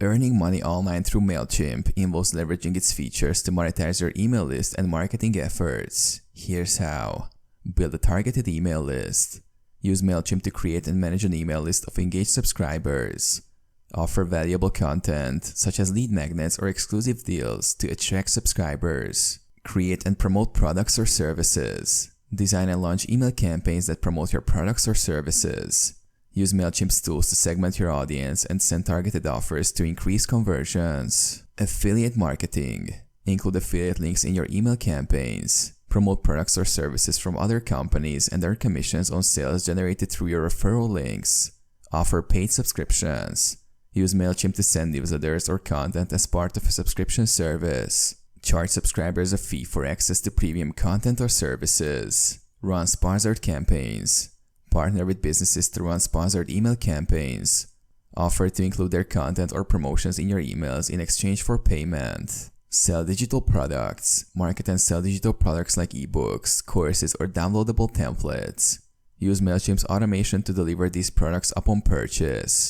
Earning money online through Mailchimp involves leveraging its features to monetize your email list and marketing efforts. Here's how. Build a targeted email list. Use Mailchimp to create and manage an email list of engaged subscribers. Offer valuable content, such as lead magnets or exclusive deals, to attract subscribers. Create and promote products or services. Design and launch email campaigns that promote your products or services. Use Mailchimp's tools to segment your audience and send targeted offers to increase conversions. Affiliate marketing. Include affiliate links in your email campaigns. Promote products or services from other companies and earn commissions on sales generated through your referral links. Offer paid subscriptions. Use Mailchimp to send newsletters or content as part of a subscription service. Charge subscribers a fee for access to premium content or services. Run sponsored campaigns. Partner with businesses to run sponsored email campaigns. Offer to include their content or promotions in your emails in exchange for payment. Sell digital products. Market and sell digital products like ebooks, courses, or downloadable templates. Use Mailchimp's automation to deliver these products upon purchase.